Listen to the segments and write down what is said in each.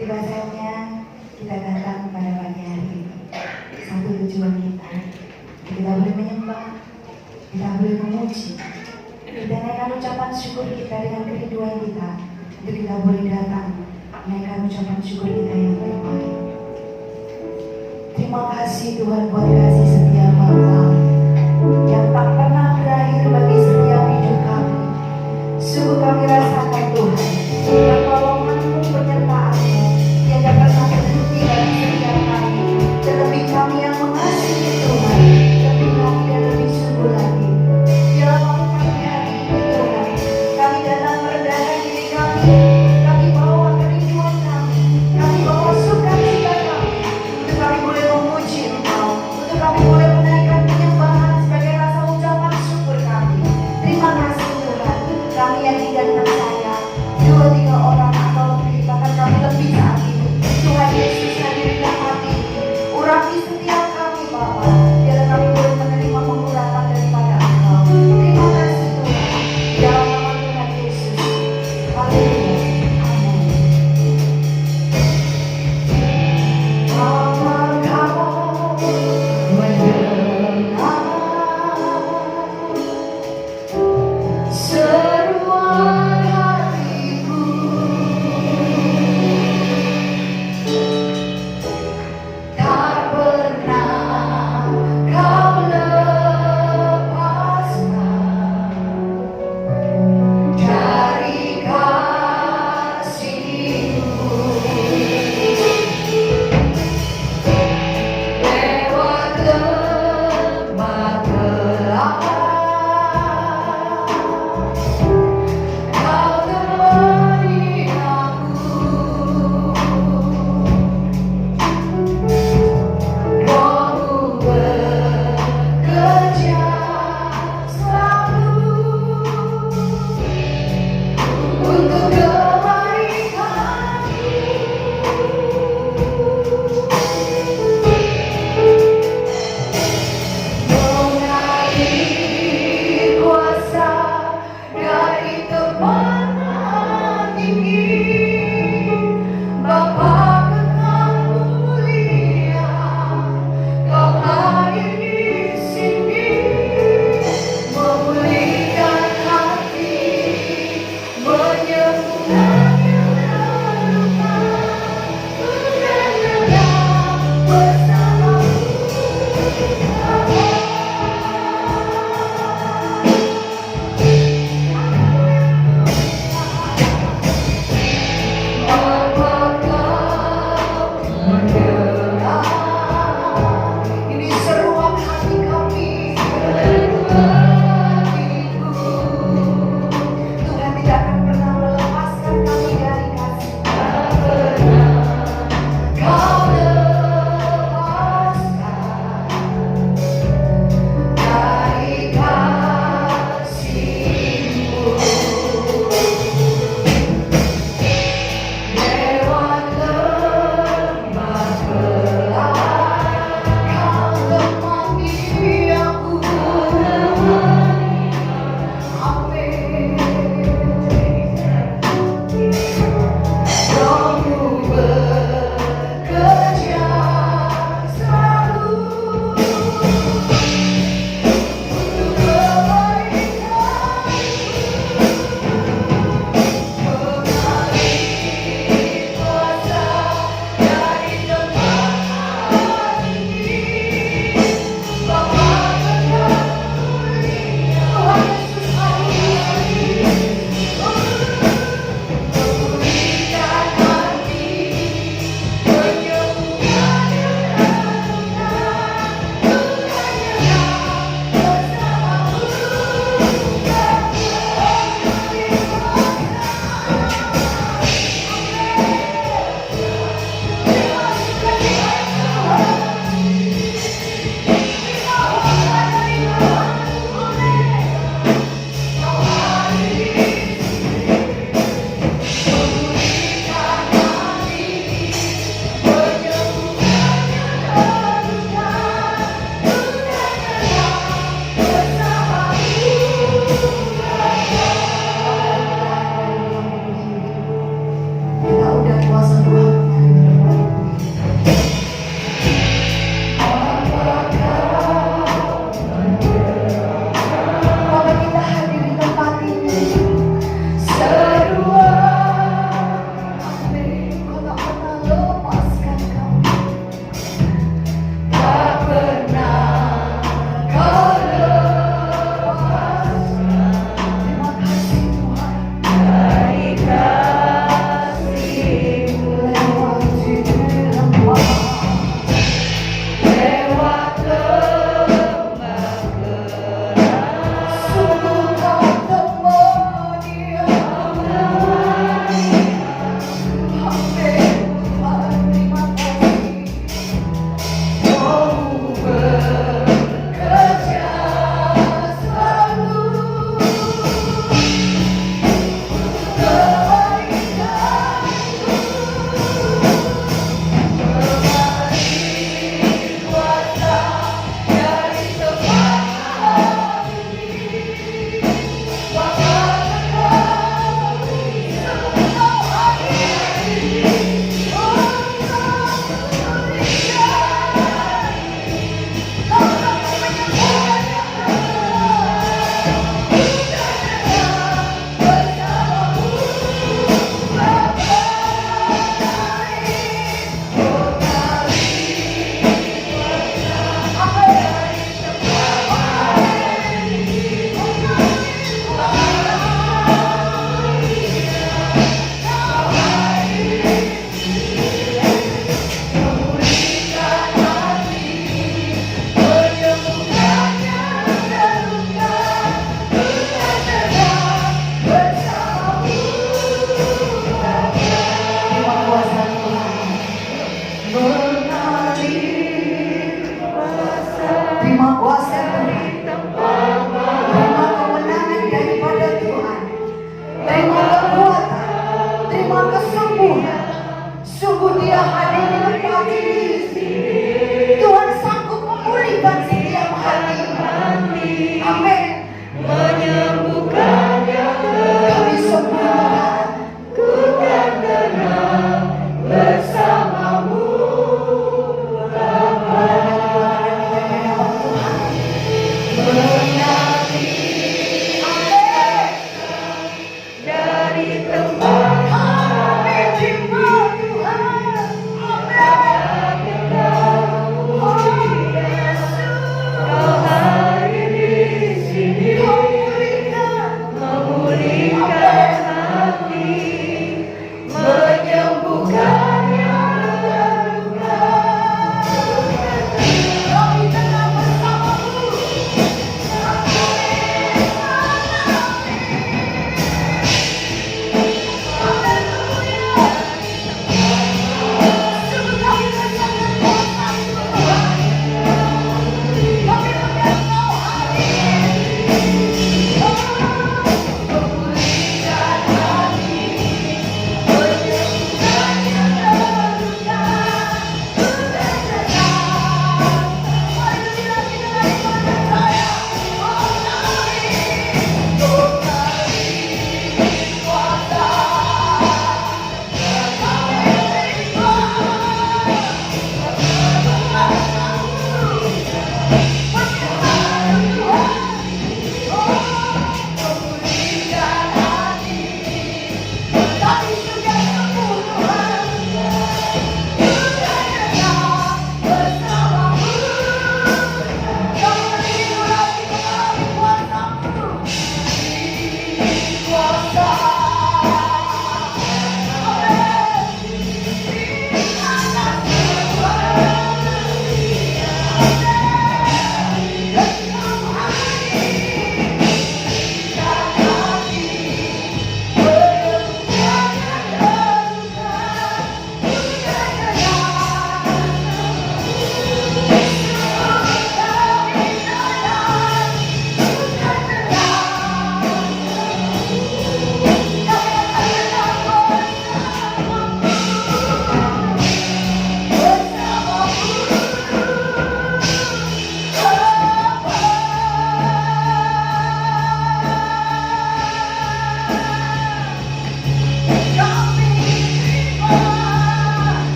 Tiba saatnya kita datang pada pagi hari ini. Satu tujuan kita boleh menyembah, kita boleh memuji, kita naikkan ucapan syukur kita dengan kerinduan kita, untuk kita boleh datang naikkan ucapan syukur kita yang baik-baik. Terima kasih Tuhan buat kasih setia Bapa yang tak pernah berakhir bagi setiap hidup kami. Sungguh kami rasakan Tuhan, pertolongan-Mu, penyertaan-Mu yang dapat pernah berhenti dalam setiap kami. Terlebih kami yang mengasihi Tuhan, lebih lagi dan lebih sungguh lagi. Dalam pagi hari ini Tuhan, kami datang merendahkan diri kami bawa kerinduan kami bawa sukacita kami, untuk kami boleh memuji Engkau, untuk kami boleh menaikkan penyembahan sebagai rasa ucapan syukur kami. Terima kasih Tuhan, kami yang tinggal di saya, 2-3 orang atau lebih, bahkan kami lebih saat ini. Tuhan Yesus hadir dalam hati, urapi setiap kami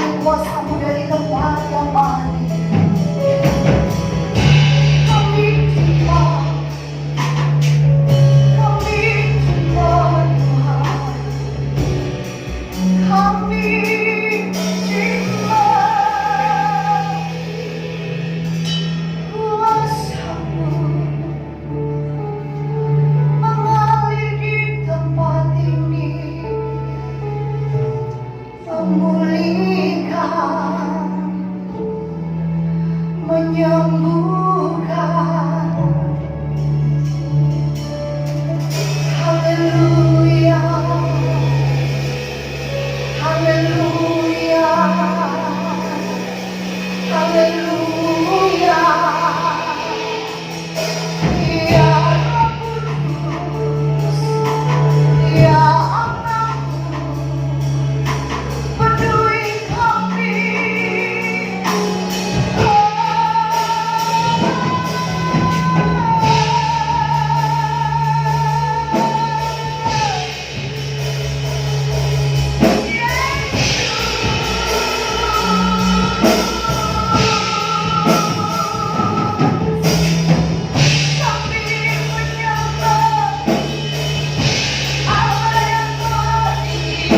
kami kuasa-Mu dari tempat yang mahal ini. Kami cinta Tuhan. Kami cinta kuasa-Mu mengalir di tempat ini, memulihkan, menyembuhkan. Haleluya, haleluya, haleluya. Ya Roh Kudus, ya Anakku, penuhi kami. Kami menyembah Allah yang Maha Tinggi.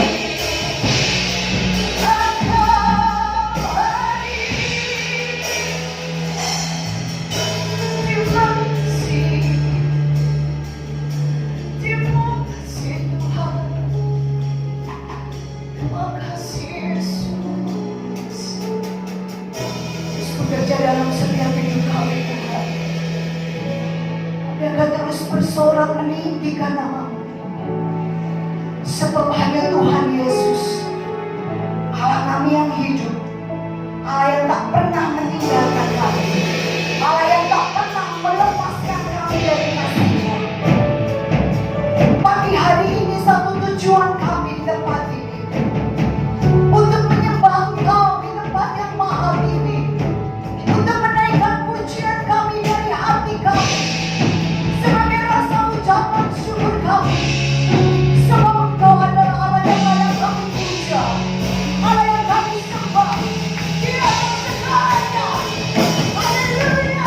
Engkau hadir. Terima kasih, terima kasih Tuhan. Terima kasih Yesus. Terus bekerja dalam setiap hidup kami Tuhan. Kami akan terus bersorak meninggikan nama-Mu. Sebab hanya Tuhan Yesus, Allah kami yang hidup, Allah yang tak pernah meninggalkan kami, Allah yang tak pernah melepaskan kami dari kasih-Nya. Pagi hari ini satu tujuan kami di tempat ini, untuk menyembah Engkau di tempat yang mahal ini, untuk menaikkan pujian kami dari hati kami, sebagai rasa ucapan syukur kami. Sebab Engkau adalah Allah yang layak kami puja, Allah yang kami sembah. Dia segalanya. Haleluya.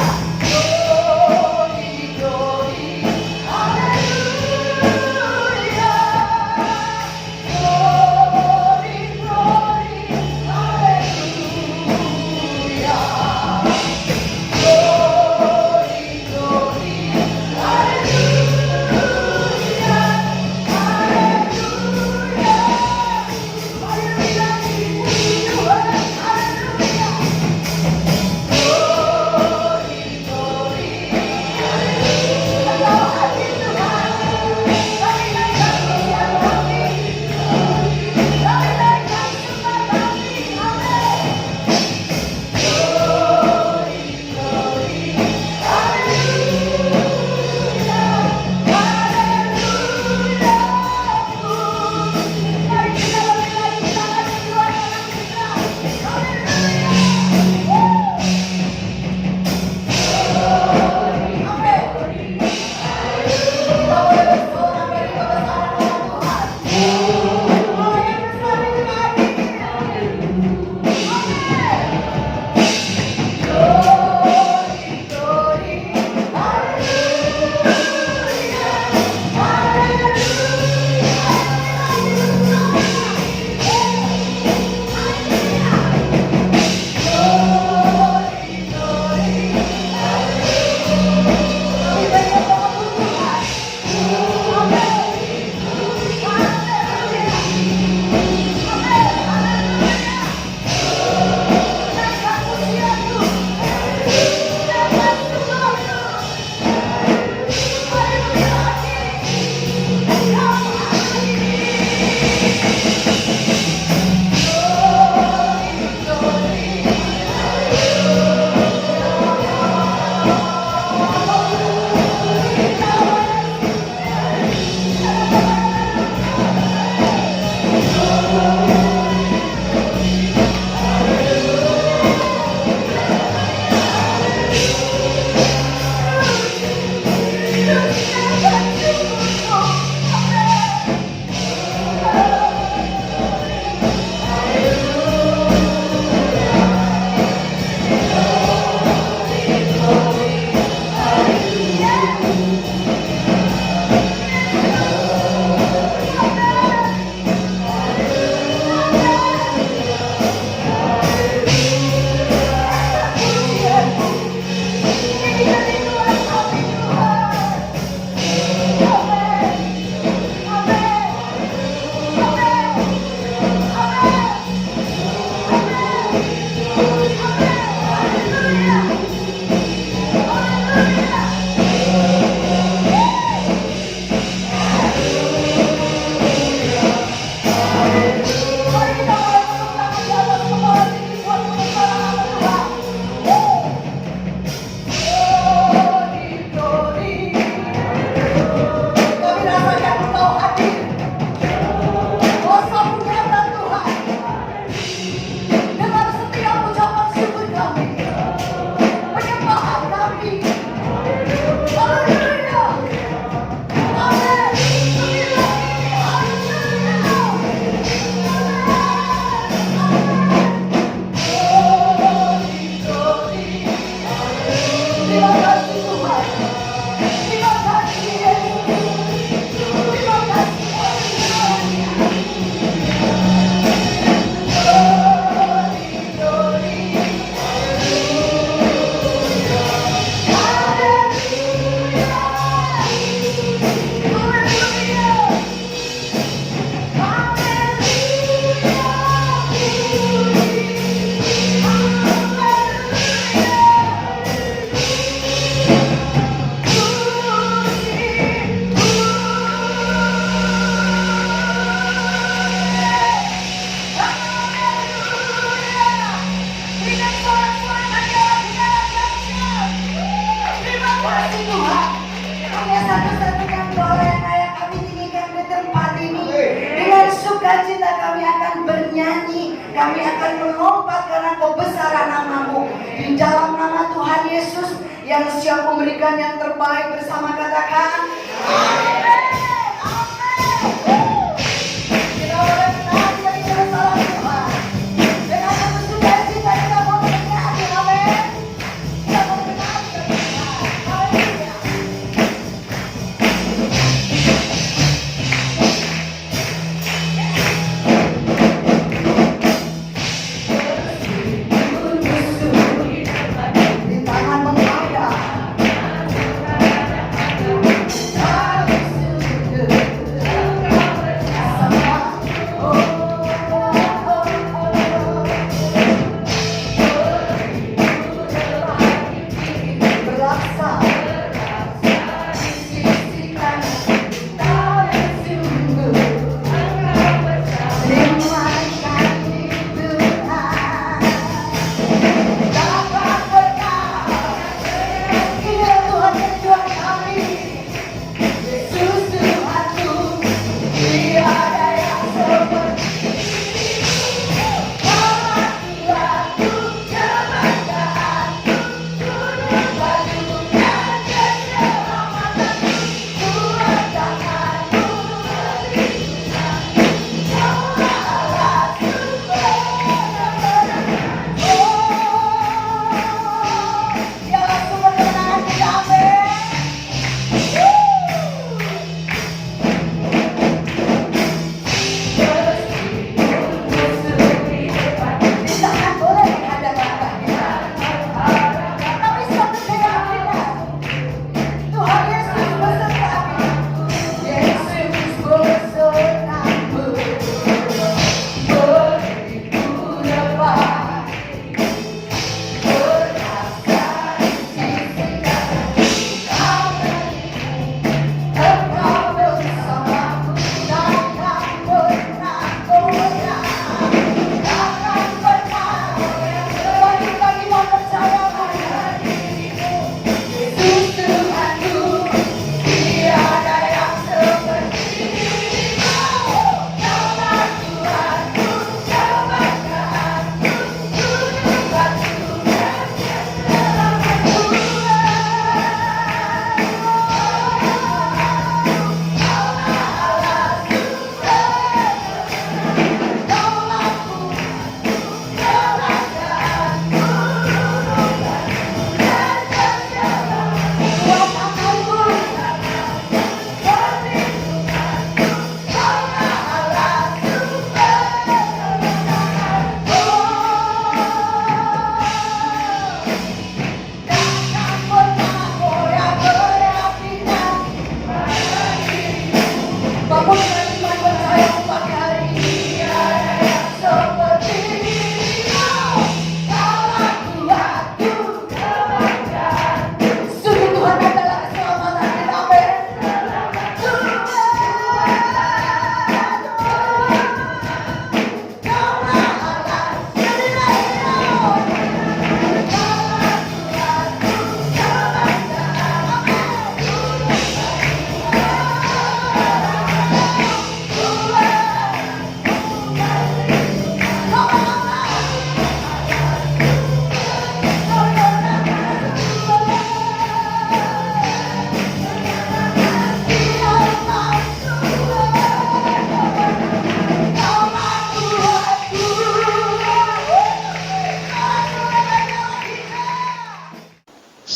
yang siap memberikan yang terbaik bersama, katakan kita boleh menanti dari kebesaran Tuhan dengan penuh sukacita. Kita boleh menanti, amin. Kita boleh menanti dari Tuhan, haleluya. Tangan menghadap.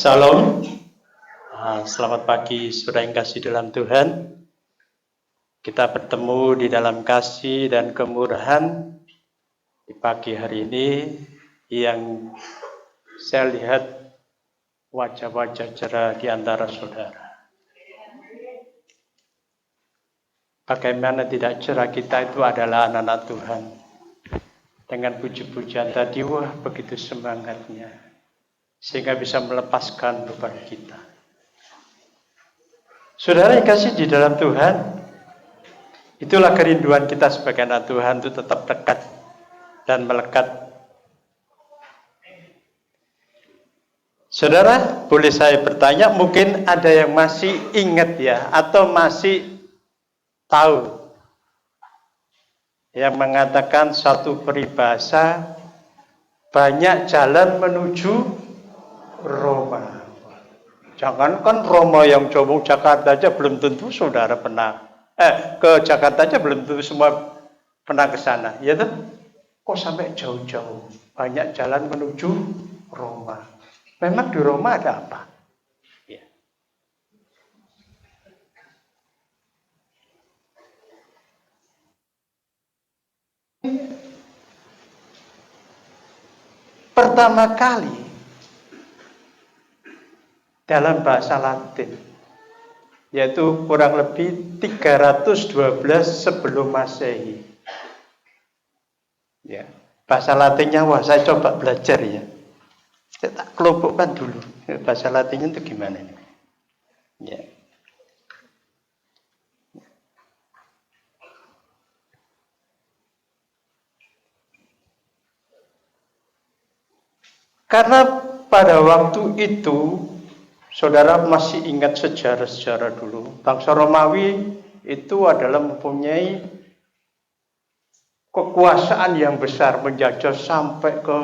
Shalom, selamat pagi saudara yang kasih dalam Tuhan. Kita bertemu di dalam kasih dan kemurahan di pagi hari ini yang saya lihat wajah-wajah cerah di antara saudara. Bagaimana tidak cerah kita itu adalah anak-anak Tuhan. Dengan puji-pujian tadi, wah begitu semangatnya. Sehingga bisa melepaskan beban kita. Saudara yang kasih di dalam Tuhan, itulah kerinduan kita sebagai anak Tuhan itu tetap dekat dan melekat. Saudara, boleh saya bertanya, mungkin ada yang masih ingat ya, atau masih tahu yang mengatakan satu peribahasa, banyak jalan menuju Roma. Jangankan Roma yang jauh Jakarta aja belum tentu saudara pernah ke Jakarta aja belum tentu semua pernah ke sana, ya tuh. Kok sampai jauh-jauh banyak jalan menuju Roma. Memang di Roma ada apa? Ya. Pertama kali dalam bahasa Latin, yaitu kurang lebih 312 sebelum Masehi. Ya, bahasa Latinnya, wah saya coba belajar ya. Saya tak kelompokkan dulu. Bahasa Latinnya itu gimana nih? Ya. Karena pada waktu itu, saudara masih ingat sejarah-sejarah dulu, bangsa Romawi itu adalah mempunyai kekuasaan yang besar, menjajah sampai ke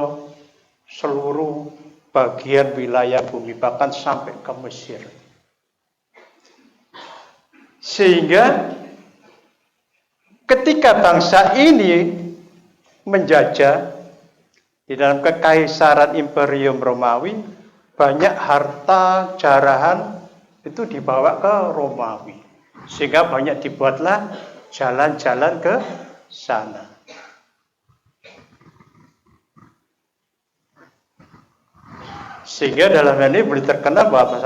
seluruh bagian wilayah bumi, bahkan sampai ke Mesir. Sehingga ketika bangsa ini menjajah di dalam kekaisaran Imperium Romawi, banyak harta jarahan itu dibawa ke Romawi. Sehingga banyak dibuatlah jalan-jalan ke sana. Sehingga dalam hal ini boleh terkenal bahwa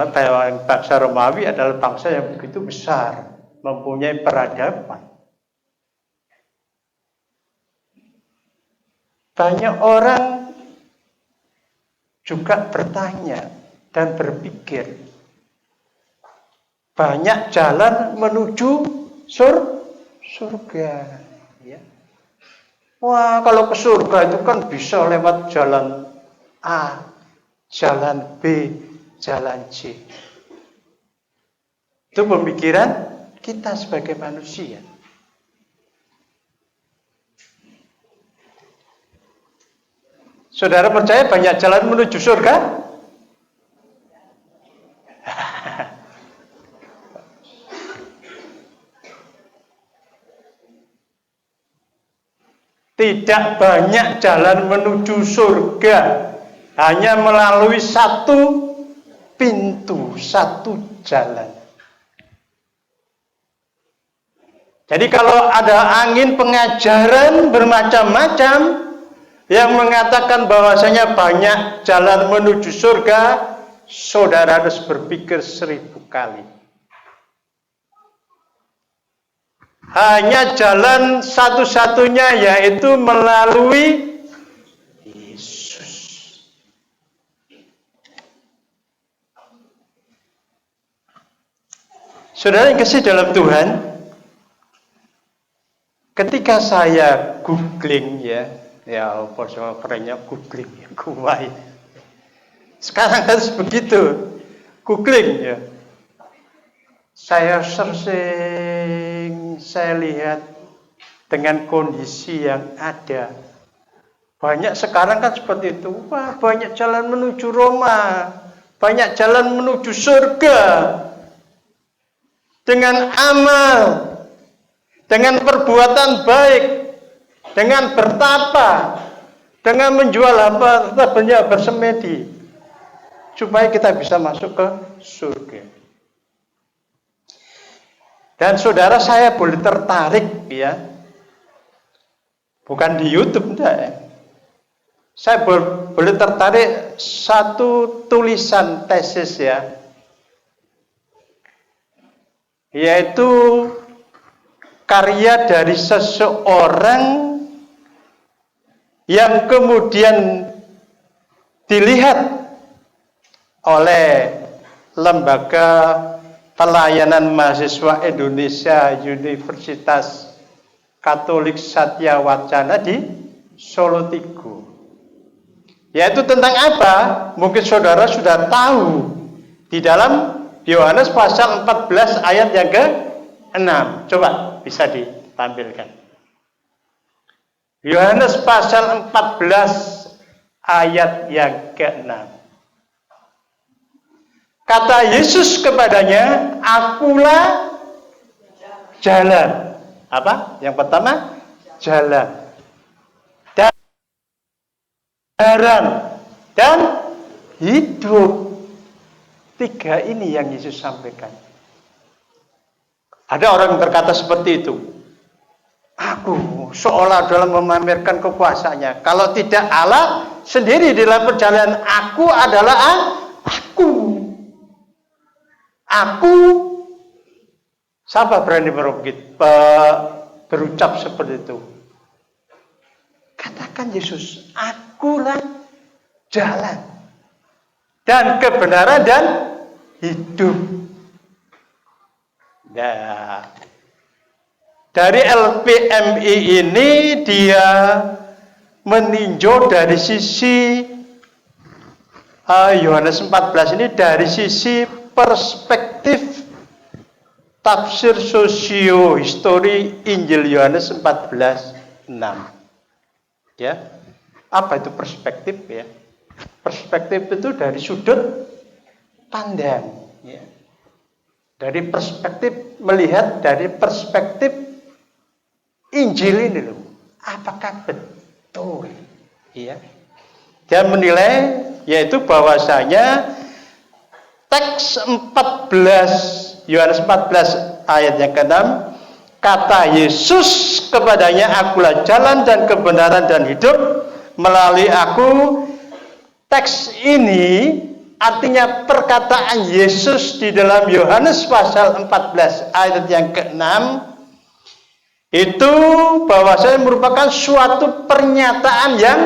bangsa Romawi adalah bangsa yang begitu besar, mempunyai peradaban. Banyak orang juga bertanya dan berpikir, banyak jalan menuju surga. Ya. Wah, kalau ke surga itu kan bisa lewat jalan A, jalan B, jalan C. Itu pemikiran kita sebagai manusia. Saudara percaya banyak jalan menuju surga? Tidak banyak jalan menuju surga. Hanya melalui satu pintu, satu jalan. Jadi kalau ada angin pengajaran bermacam-macam yang mengatakan bahwasanya banyak jalan menuju surga, saudara harus berpikir 1000 kali. Hanya jalan satu-satunya, yaitu melalui Yesus. Saudara yang kasih dalam Tuhan, ketika saya googling ya apa kerennya googling ya, kuwai. Sekarang harus begitu, googling ya. Saya searching, saya lihat dengan kondisi yang ada. Banyak sekarang kan seperti itu. Wah, banyak jalan menuju Roma, banyak jalan menuju surga. Dengan amal, dengan perbuatan baik, dengan bertapa, dengan menjual harta benda bersemedi, supaya kita bisa masuk ke surga. Dan saudara, saya boleh tertarik ya, bukan di YouTube enggak ya. Saya boleh tertarik satu tulisan tesis ya, yaitu karya dari seseorang yang kemudian dilihat oleh Lembaga Pelayanan Mahasiswa Indonesia Universitas Katolik Satya Wacana di Solo Tigo. Yaitu tentang apa? Mungkin saudara sudah tahu di dalam Yohanes pasal 14 ayat yang ke-6. Coba bisa ditampilkan. Yohanes pasal 14 ayat yang ke-6. Kata Yesus kepadanya, akulah jalan. Apa? Yang pertama, jalan. Dan terang. Dan hidup. 3 ini yang Yesus sampaikan. Ada orang yang berkata seperti itu. Aku seolah dalam memamerkan kekuasaannya. Kalau tidak Allah sendiri dalam perjalanan, aku adalah aku. Aku. Siapa berani berucap seperti itu? Katakan Yesus, akulah jalan dan kebenaran dan hidup. Nah, dari LPMI ini dia meninjau dari sisi Yohanes 14 ini dari sisi perspektif tafsir sosio-histori Injil Yohanes 14:6. Ya. Apa itu perspektif ya? Perspektif itu dari sudut pandang ya. Dari perspektif melihat dari perspektif Injil ini loh. Apakah betul? Ya. Dia menilai yaitu bahwasanya teks 14 Yohanes 14 ayat yang ke-6, kata Yesus kepadanya, akulah jalan dan kebenaran dan hidup, melalui aku. Teks ini artinya perkataan Yesus di dalam Yohanes pasal 14 ayat yang ke-6 itu bahwasanya merupakan suatu pernyataan yang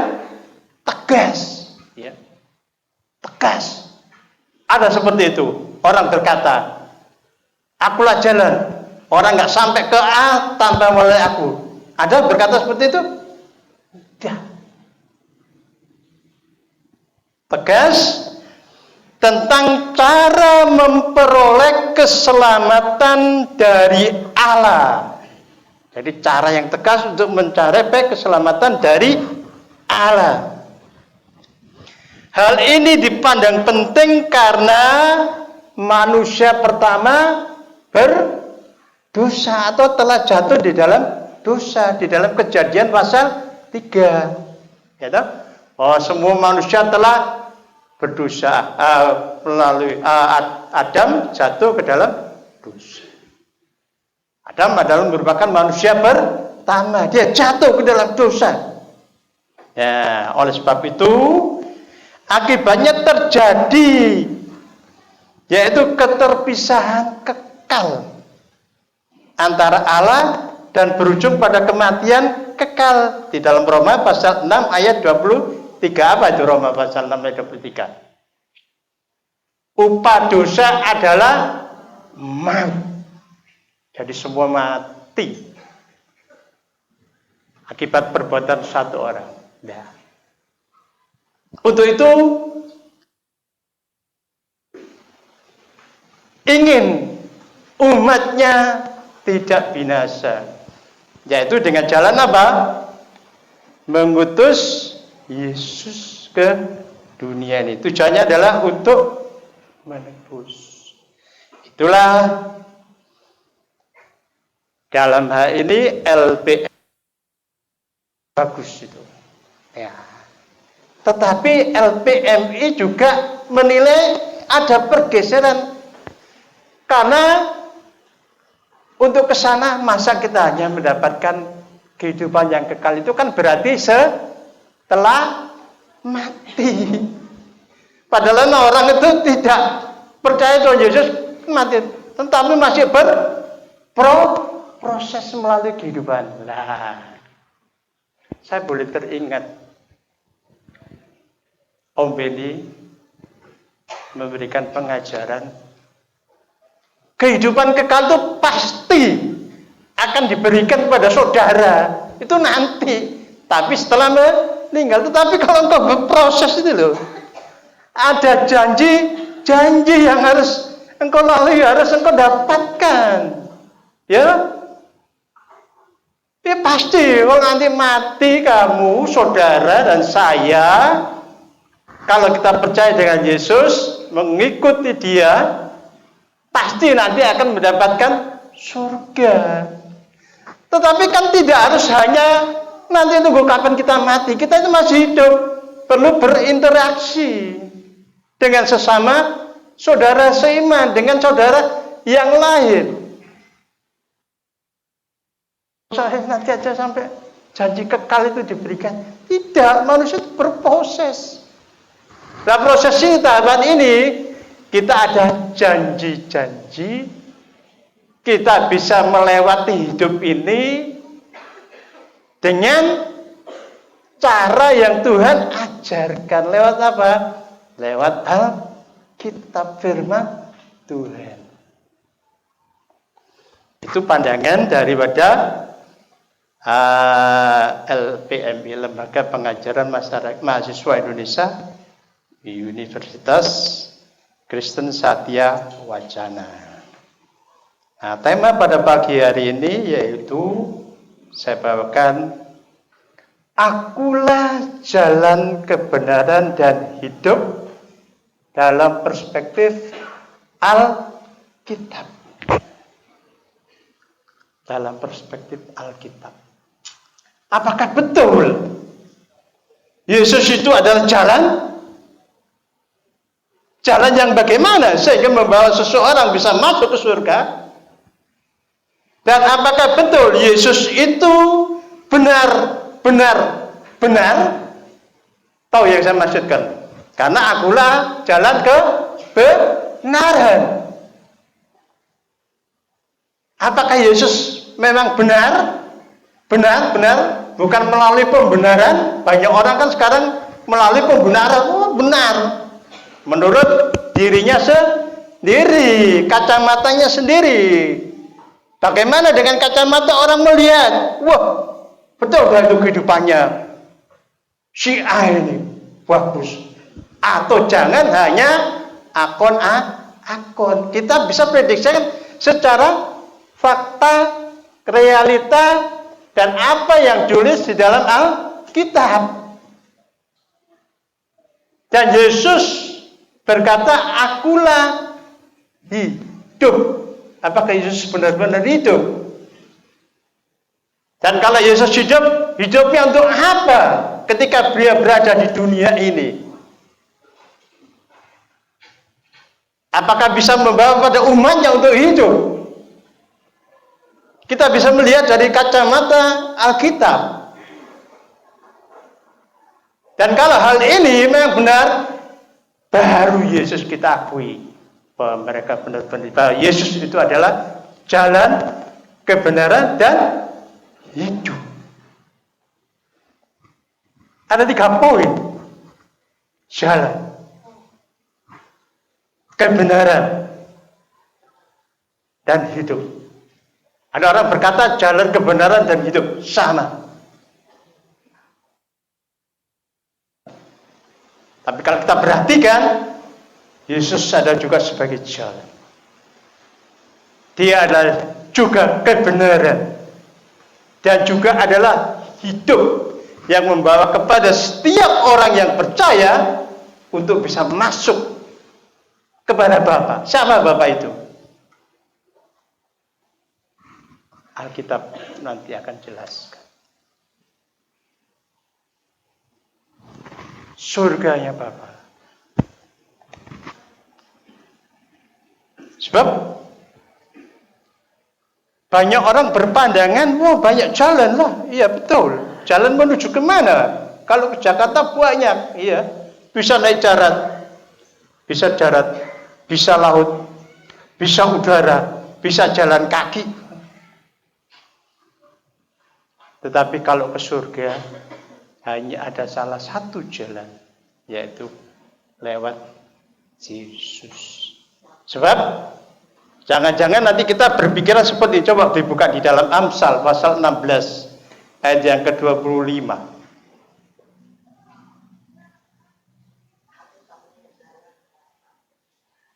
tegas ya. Tegas. Ada seperti itu. Orang berkata, akulah jalan. Orang nggak sampai ke A tanpa melalui aku. Ada berkata seperti itu? Tidak. Tegas tentang cara memperoleh keselamatan dari Allah. Jadi cara yang tegas untuk mencari keselamatan dari Allah. Hal ini dipandang penting karena manusia pertama berdosa atau telah jatuh di dalam dosa, di dalam Kejadian pasal 3. Ya, bahwa semua manusia telah berdosa melalui Adam jatuh ke dalam dosa. Adam adalah merupakan manusia pertama, dia jatuh ke dalam dosa. Ya, oleh sebab itu akibatnya terjadi yaitu keterpisahan kekal antara Allah dan berujung pada kematian kekal di dalam Roma pasal 6 ayat 23. Apa itu Roma pasal 6 ayat 23? Upah dosa adalah maut. Jadi semua mati akibat perbuatan satu orang. Nah, untuk itu ingin umatnya tidak binasa, yaitu dengan jalan apa? Mengutus Yesus ke dunia ini. Tujuannya adalah untuk menebus. Itulah dalam hal ini LPM bagus itu. Ya. Tetapi LPMI juga menilai ada pergeseran. Karena untuk ke sana masa kita hanya mendapatkan kehidupan yang kekal itu kan berarti setelah mati. Padahal orang itu tidak percaya bahwa Yesus mati, tetapi masih berproses melalui kehidupan. Nah, saya boleh teringat Om Beni memberikan pengajaran kehidupan kekal itu pasti akan diberikan kepada saudara. Itu nanti. Tapi setelah meninggal. Tetapi kalau engkau berproses itu loh. Ada janji yang harus engkau lalui, harus engkau dapatkan. Ya. Ya pasti. Kalau nanti mati kamu, saudara dan saya, Kalau kita percaya dengan Yesus, mengikuti Dia, pasti nanti akan mendapatkan surga. Tetapi kan tidak harus hanya nanti tunggu kapan kita mati. Kita itu masih hidup, perlu berinteraksi dengan sesama saudara seiman, dengan saudara yang lain. Saya nanti aja sampai janji kekal itu diberikan. Tidak, manusia itu berproses. Nah, proses ini, tahapan ini, kita ada janji-janji, kita bisa melewati hidup ini dengan cara yang Tuhan ajarkan. Lewat apa? Lewat Alkitab, firman Tuhan. Itu pandangan daripada LPMI, Lembaga Pengajaran Masyarakat Mahasiswa Indonesia di Universitas Kristen Satya Wacana. Nah, tema pada pagi hari ini yaitu saya bawakan, akulah jalan kebenaran dan hidup dalam perspektif Alkitab. Dalam perspektif Alkitab. Apakah betul Yesus itu adalah jalan? Jalan yang bagaimana sehingga membawa seseorang bisa masuk ke surga? Dan apakah betul Yesus itu benar? Tahu yang saya maksudkan? Karena akulah jalan kebenaran. Apakah Yesus memang benar? Bukan melalui pembenaran. Banyak orang kan sekarang melalui pembenaran. Oh, benar. Menurut dirinya sendiri, kacamatanya sendiri. Bagaimana dengan kacamata orang melihat? Wah, betul gak itu kehidupannya si A ini bagus. Atau jangan hanya akon. Kita bisa prediksikan secara fakta, realita, dan apa yang ditulis di dalam Alkitab. Dan Yesus berkata, akulah hidup. Apakah Yesus benar-benar hidup? Dan kalau Yesus hidup, hidupnya untuk apa ketika Beliau berada di dunia ini? Apakah bisa membawa pada umatnya untuk hidup? Kita bisa melihat dari kacamata Alkitab. Dan kalau hal ini memang benar, baru Yesus kita akui bahwa mereka benar-benar, bahwa Yesus itu adalah jalan, kebenaran, dan hidup. Ada 3 poin. Jalan, kebenaran, dan hidup. Ada orang berkata jalan, kebenaran, dan hidup sama. Tapi kalau kita perhatikan, Yesus ada juga sebagai jalan. Dia adalah juga kebenaran. Dan juga adalah hidup yang membawa kepada setiap orang yang percaya untuk bisa masuk kepada Bapa. Siapa Bapa itu? Alkitab nanti akan jelaskan. Surganya Bapa. Sebab banyak orang berpandangan, wah banyak jalan lah. Iya betul. Jalan menuju kemana? Kalau ke Jakarta banyak, iya. Bisa naik darat, bisa laut, bisa udara, bisa jalan kaki. Tetapi kalau ke surga, hanya ada salah satu jalan, yaitu lewat Yesus. Sebab jangan-jangan nanti kita berpikiran seperti, coba dibuka di dalam Amsal pasal 16 ayat yang ke-25.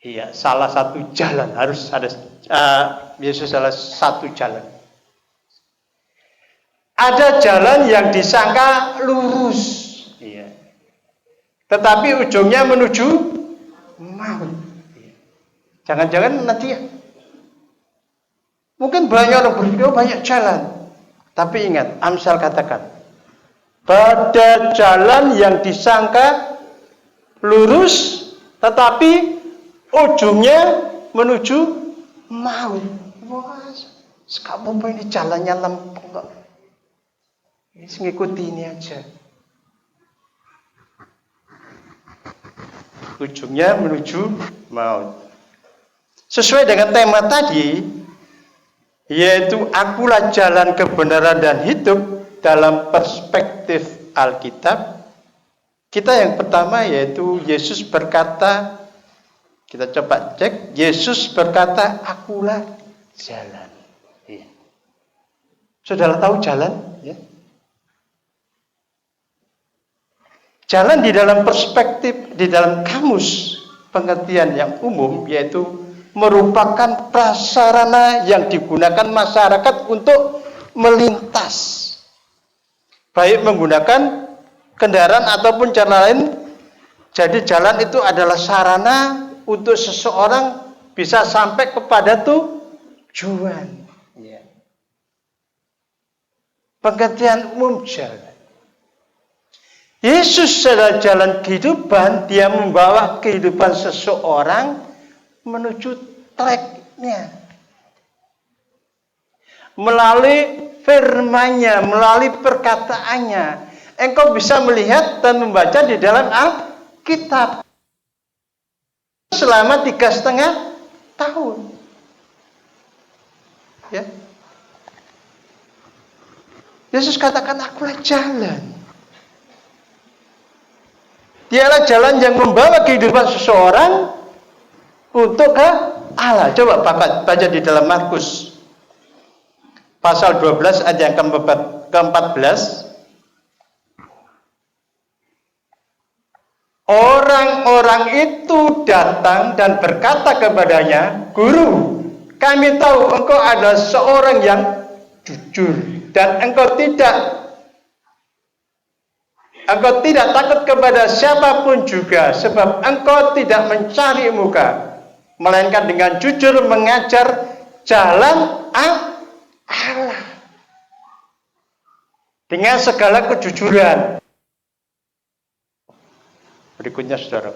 Iya, salah satu jalan harus ada, Yesus salah satu jalan. Ada jalan yang disangka lurus. Iya. tetapi ujungnya menuju maut. Jangan-jangan nanti mungkin banyak orang berpikir banyak jalan. Tapi ingat, Amsal katakan, pada jalan yang disangka lurus, tetapi ujungnya menuju maut. Wah, sekarang ini jalannya lempeng. Ini ngikuti ini aja. Ujungnya menuju maut. Sesuai dengan tema tadi, yaitu akulah jalan kebenaran dan hidup dalam perspektif Alkitab. Kita yang pertama yaitu Yesus berkata, kita coba cek, Yesus berkata, akulah jalan. Ya. Saudara tahu jalan? Ya. Jalan di dalam perspektif, di dalam kamus pengertian yang umum, yaitu merupakan prasarana yang digunakan masyarakat untuk melintas. Baik menggunakan kendaraan ataupun cara lain. Jadi jalan itu adalah sarana untuk seseorang bisa sampai kepada tujuan. Ya. Pengertian umum jalan. Yesus adalah jalan kehidupan. Dia membawa kehidupan seseorang menuju tracknya. Melalui firman-Nya, melalui perkataannya, engkau bisa melihat dan membaca di dalam Alkitab selama 3,5 tahun. Ya. Yesus katakan, akulah jalan. Dialah jalan yang membawa kehidupan seseorang untuk ke Allah. Coba baca di dalam Markus pasal 12 ayat yang ke-14. Orang-orang itu datang dan berkata kepadanya, Guru, kami tahu engkau adalah seorang yang jujur dan engkau tidak takut kepada siapapun juga, sebab engkau tidak mencari muka, melainkan dengan jujur mengajar jalan Allah dengan segala kejujuran. Berikutnya saudara,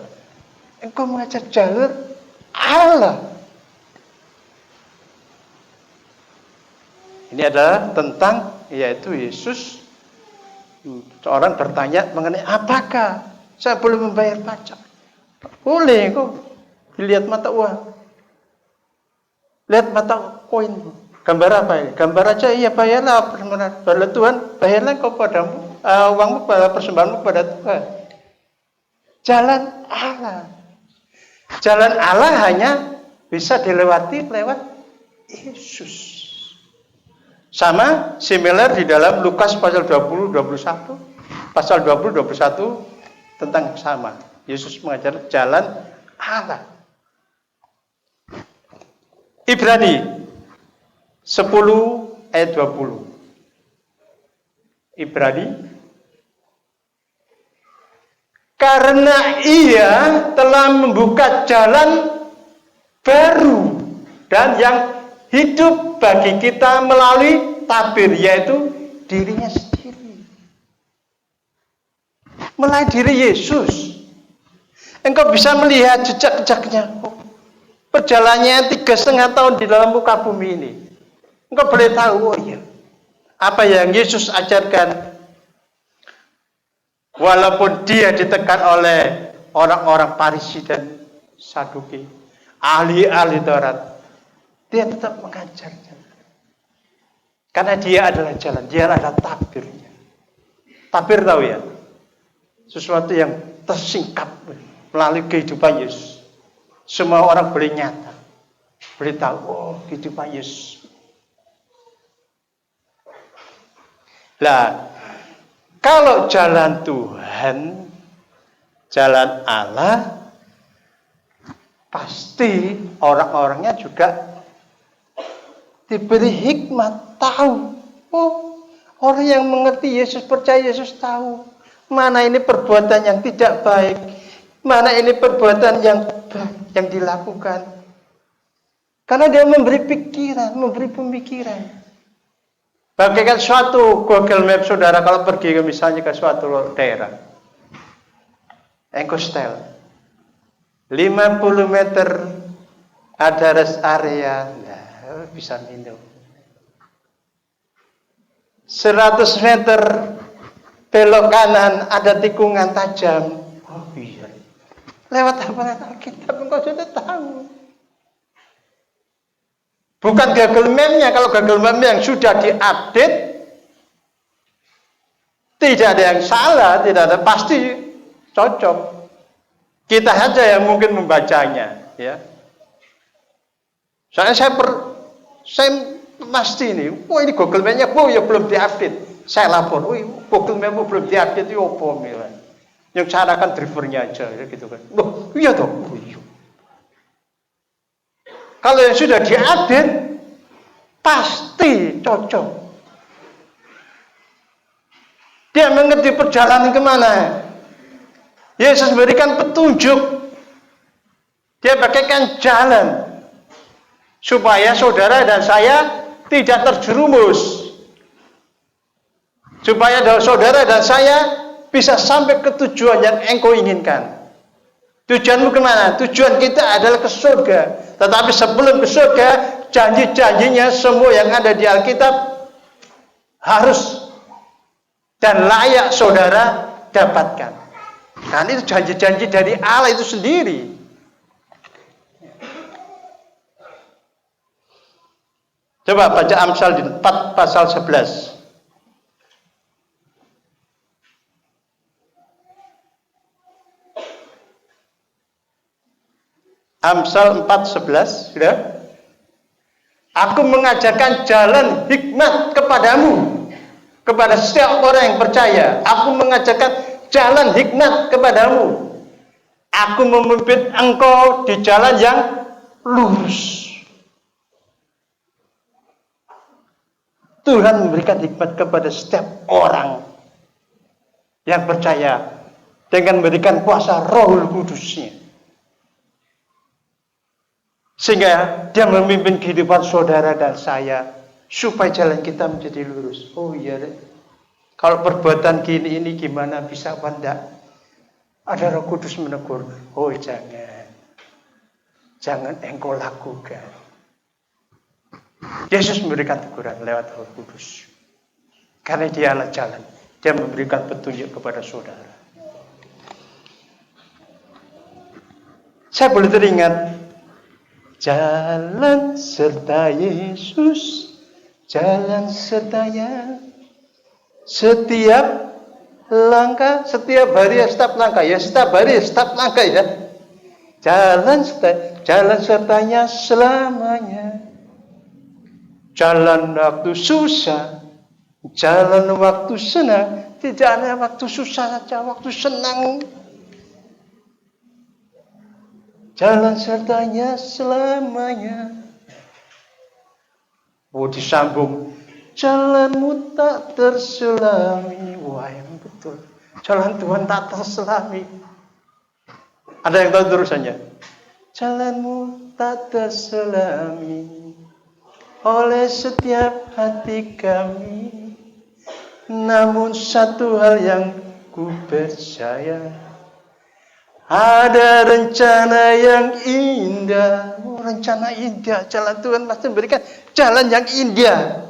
engkau mengajar jalan Allah. Ini adalah tentang, yaitu Yesus. Seorang bertanya mengenai apakah saya boleh membayar pajak? Boleh kok. Lihat mata uang. Lihat mata koin. Gambar apa ini? Gambar aja, iya bayarlah. Bayarlah Tuhan, bayarlah kau padamu. Uangmu pada persembahanmu kepada Tuhan. Jalan Allah. Jalan Allah hanya bisa dilewati lewat Yesus. Sama, similar di dalam Lukas pasal 20-21. Pasal 20-21 tentang sama. Yesus mengajar jalan Allah. Ibrani 10 ayat 20. Ibrani. Karena ia telah membuka jalan baru dan yang hidup bagi kita melalui tabir, yaitu dirinya sendiri. Melalui diri Yesus, engkau bisa melihat jejak-jejaknya. Perjalanannya 3,5 tahun di dalam muka bumi ini. Engkau boleh tahu, oh iya, apa yang Yesus ajarkan. Walaupun dia ditekan oleh orang-orang Farisi dan Saduki, ahli-ahli Taurat, dia tetap mengajarnya. Karena dia adalah jalan, dia adalah tabirnya. Tabir tahu ya? Sesuatu yang tersingkap melalui kehidupan Yesus. Semua orang boleh nyata, boleh tahu, oh kehidupan Yesus. Lah, kalau jalan Tuhan, jalan Allah, pasti orang-orangnya juga diberi hikmat, tahu. Oh, orang yang mengerti Yesus, percaya Yesus tahu. mana ini perbuatan yang tidak baik, mana ini perbuatan yang baik yang dilakukan. Karena dia memberi pikiran, memberi pemikiran. Bagaikan suatu Google Map saudara kalau pergi misalnya ke suatu daerah. Engkau setel 50 meter ada rest area, nah, bisa minum. 100 meter belok kanan ada tikungan tajam. Oh iya. Lewat apa Alkitab engkau sudah tahu. Bukan Google Map-nya. Kalau Google Map yang sudah diupdate, tidak ada yang salah, tidak ada, pasti cocok. Kita saja yang mungkin membacanya, ya. Soalnya saya pasti ini, ini Google Map-nya, ya belum diupdate. Saya lapor, Google Map belum diupdate, itu apa milan? Yang cara kan drivernya aja, ya, gitu kan. Iya toh. Iya. Kalau yang sudah diupdate, pasti cocok. Dia mengerti perjalanan kemana. Yesus memberikan petunjuk. Dia bagaikan jalan. Supaya saudara dan saya tidak terjerumus. Supaya saudara dan saya bisa sampai ke tujuan yang engkau inginkan. Tujuanmu kemana? Tujuan kita adalah ke surga. Tetapi sebelum ke surga, janji-janjinya semua yang ada di Alkitab harus dan layak saudara dapatkan. Karena itu janji-janji dari Allah itu sendiri. Coba baca Amsal 4 pasal 11. Amsal 4:11, sudah. Aku mengajarkan jalan hikmat kepadamu, kepada setiap orang yang percaya. Aku mengajarkan jalan hikmat kepadamu. Aku memimpin engkau di jalan yang lurus. Tuhan memberikan hikmat kepada setiap orang yang percaya dengan memberikan kuasa Roh Kudus-Nya. Sehingga dia memimpin kehidupan saudara dan saya supaya jalan kita menjadi lurus. Oh iya deh. Kalau perbuatan gini ini gimana bisa apa enggak? Ada Roh Kudus menegur. Oh jangan. Jangan engkau lakukan. Yesus memberikan teguran lewat Roh Kudus. Karena dialah jalan. Dia memberikan petunjuk kepada saudara. Saya boleh teringat jalan serta Yesus, jalan sertanya, setiap langkah, setiap hari, setiap langkah ya, setiap hari, setiap langkah ya. Jalan sertanya selamanya. Jalan waktu susah, jalan waktu senang, tidak ada waktu susah saja, waktu senang. Jalan sertanya selamanya. Oh disambung. Jalanmu tak terselami. Wah yang betul. Jalan Tuhan tak terselami. Ada yang tahu terusannya? Jalanmu tak terselami oleh setiap hati kami. Namun satu hal yang ku percaya, ada rencana yang indah. Oh, rencana indah. Jalan Tuhan pasti memberikan jalan yang indah.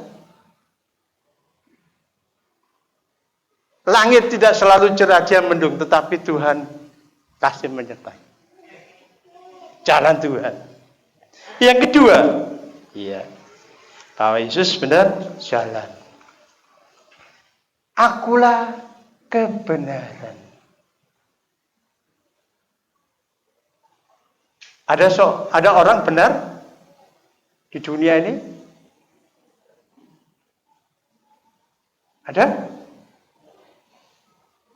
Langit tidak selalu cerah dia mendung, tetapi Tuhan kasih menyertai. Jalan Tuhan. Yang kedua, iya, bahwa Yesus benar jalan. Akulah kebenaran. Ada orang benar di dunia ini? Ada?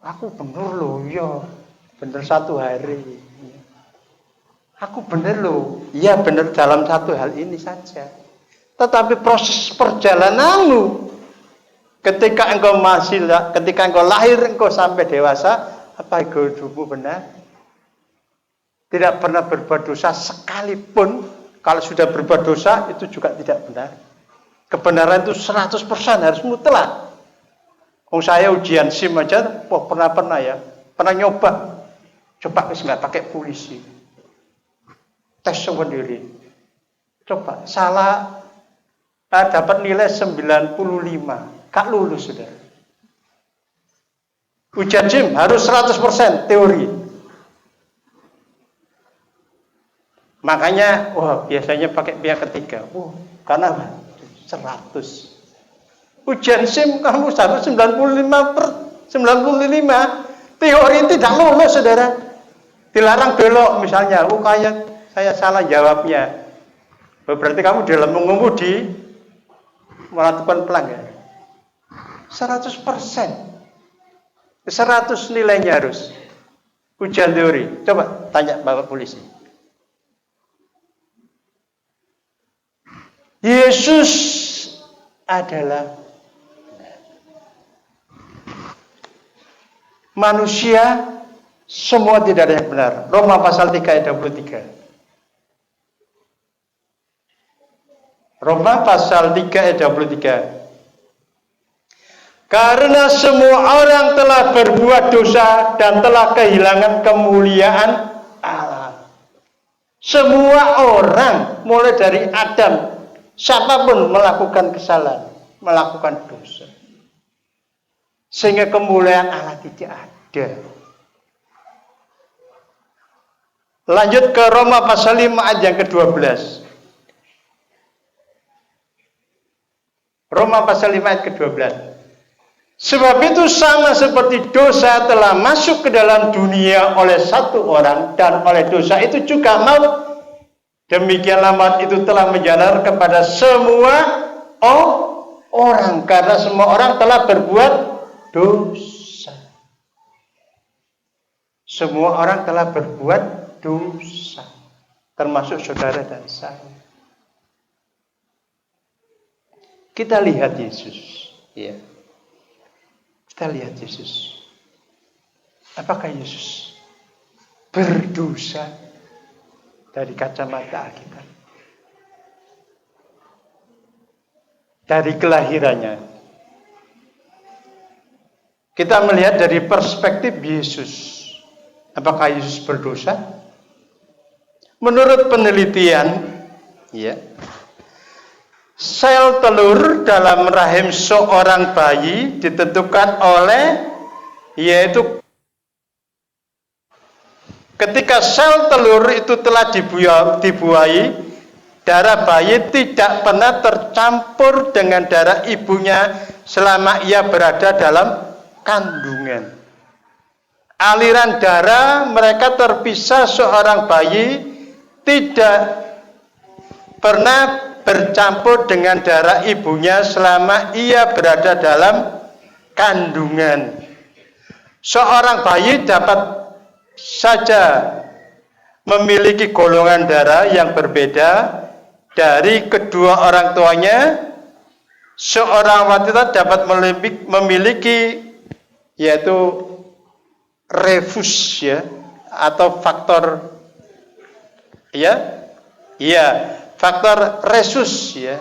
Aku benar loh, ya. Benar satu hari. Aku benar loh. Iya benar dalam satu hal ini saja. Tetapi proses perjalananmu Ketika engkau lahir, engkau sampai dewasa, apa hidupmu benar? Tidak pernah berbuat dosa sekalipun. Kalau sudah berbuat dosa, itu juga tidak benar. Kebenaran itu 100% harus mutlak. Saya ujian SIM aja, pernah ya. Pernah nyoba. Coba nggak pakai polisi. Tes sendiri. Coba, salah. Dapat nilai 95. Gak lulus sudah. Ujian SIM harus 100% teori. Makanya, biasanya pakai pihak ketiga. Karena 100. Ujian SIM kamu harus 95. Teori tidak lulus, saudara. Dilarang belok misalnya. Kayak saya salah jawabnya. Berarti kamu dalam mengemudi melakukan pelanggaran. 100%. 100 nilainya harus. Ujian teori. Coba tanya Bapak polisi. Yesus adalah manusia, semua tidak ada yang benar. Roma pasal 3 ayat 23. Roma pasal 3 ayat 23. Karena semua orang telah berbuat dosa dan telah kehilangan kemuliaan Allah. Semua orang, mulai dari Adam, siapapun melakukan kesalahan, melakukan dosa. Sehingga kemuliaan Allah tidak ada. Lanjut ke Roma pasal 5 ayat yang ke-12. Roma pasal 5 ayat ke-12. Sebab itu sama seperti dosa telah masuk ke dalam dunia oleh satu orang dan oleh dosa itu juga maut. Demikianlah maut itu telah menjalar kepada semua orang karena semua orang telah berbuat dosa. Semua orang telah berbuat dosa, termasuk saudara dan saya. Kita lihat Yesus, ya. Kita lihat Yesus. Apakah Yesus berdosa dari kacamata Alkitab? Dari kelahirannya. Kita melihat dari perspektif Yesus. Apakah Yesus berdosa? Menurut penelitian, ya, sel telur dalam rahim seorang bayi ditentukan oleh, yaitu ketika sel telur itu telah dibuahi, darah bayi tidak pernah tercampur dengan darah ibunya selama ia berada dalam kandungan. Aliran darah mereka terpisah, seorang bayi tidak pernah bercampur dengan darah ibunya selama ia berada dalam kandungan. Seorang bayi dapat saja memiliki golongan darah yang berbeda dari kedua orang tuanya. Seorang wanita dapat memiliki yaitu refus, ya, atau faktor, faktor resus, ya.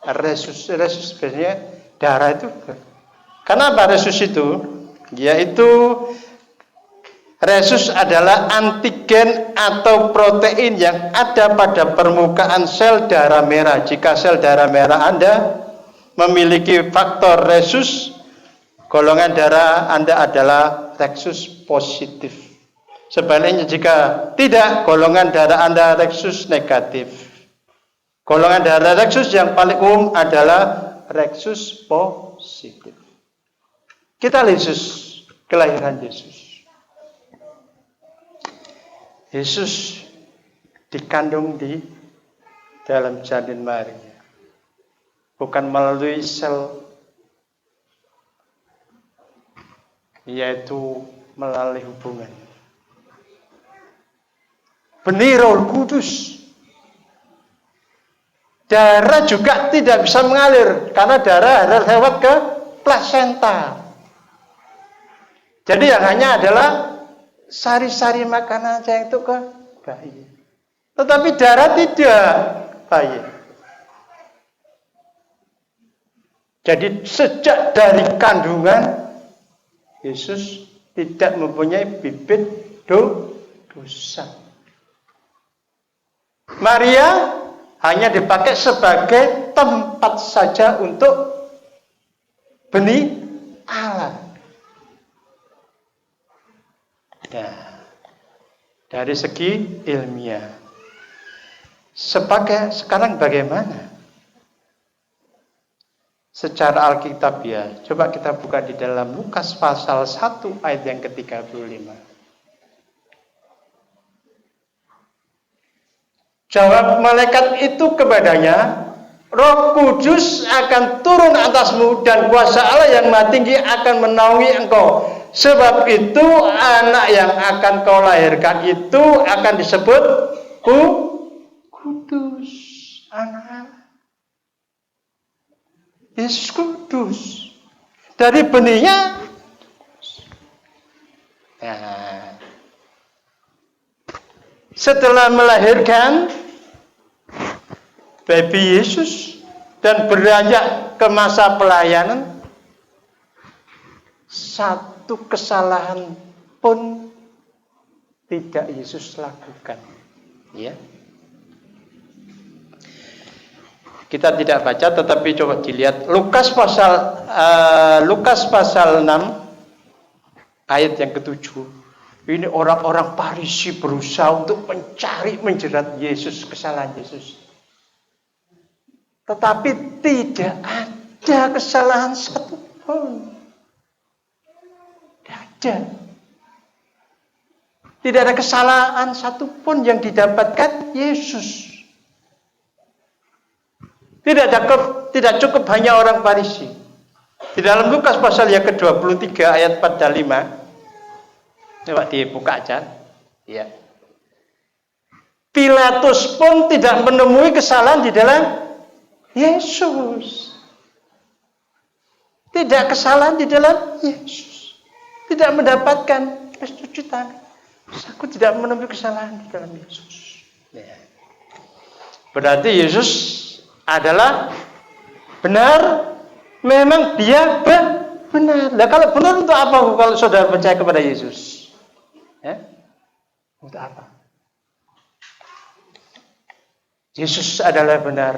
Resus biasanya darah itu. Kenapa resus itu? Yaitu resus adalah antigen atau protein yang ada pada permukaan sel darah merah. Jika sel darah merah Anda memiliki faktor resus, golongan darah Anda adalah resus positif. Sebaliknya jika tidak, golongan darah Anda resus negatif. Golongan darah resus yang paling umum adalah resus positif. Kita lihat Yesus, kelahiran Yesus. Yesus dikandung di dalam janin Maria, bukan melalui sel, yaitu melalui hubungan. Benih Roh Kudus. Darah juga tidak bisa mengalir karena darah harus lewat ke plasenta. Jadi yang hanya adalah sari-sari makanan saja itu ke bayi. Tetapi darah tidak, bayi. Jadi sejak dari kandungan, Yesus tidak mempunyai bibit dosa. Maria hanya dipakai sebagai tempat saja untuk benih Allah. Nah, dari segi ilmiah, sekarang bagaimana? Secara Alkitabiah, coba kita buka di dalam Lukas pasal 1 ayat yang ke-35. Jawab malaikat itu kepadanya, Roh Kudus akan turun atasmu dan kuasa Allah yang Maha Tinggi akan menaungi engkau. Sebab itu anak yang akan kau lahirkan itu akan disebut Kudus. Anak Yesus Kudus. Dari benihnya. Nah, setelah melahirkan baby Yesus dan beranjak ke masa pelayanan, satu kesalahan pun tidak Yesus lakukan. Ya. Kita tidak baca, tetapi coba dilihat Lukas pasal 6 ayat yang ke-7. Ini orang-orang Farisi berusaha untuk mencari menjerat Yesus, kesalahan Yesus. Tetapi tidak ada kesalahan satupun. Tidak ada. Tidak ada kesalahan satupun yang didapatkan Yesus. Tidak cukup hanya orang Farisi. Di dalam Lukas pasal yang ke-23 ayat 4 dan 5. Coba dibuka aja. Ya. Pilatus pun tidak menemui kesalahan di dalam Yesus. Tidak kesalahan di dalam Yesus. Tidak mendapatkan persetujuan. Aku tidak menemui kesalahan di dalam Yesus. Ya. Berarti Yesus adalah benar. Memang dia benar. Nah, kalau benar untuk apa kalau saudara percaya kepada Yesus? Ya? Untuk apa? Yesus adalah benar.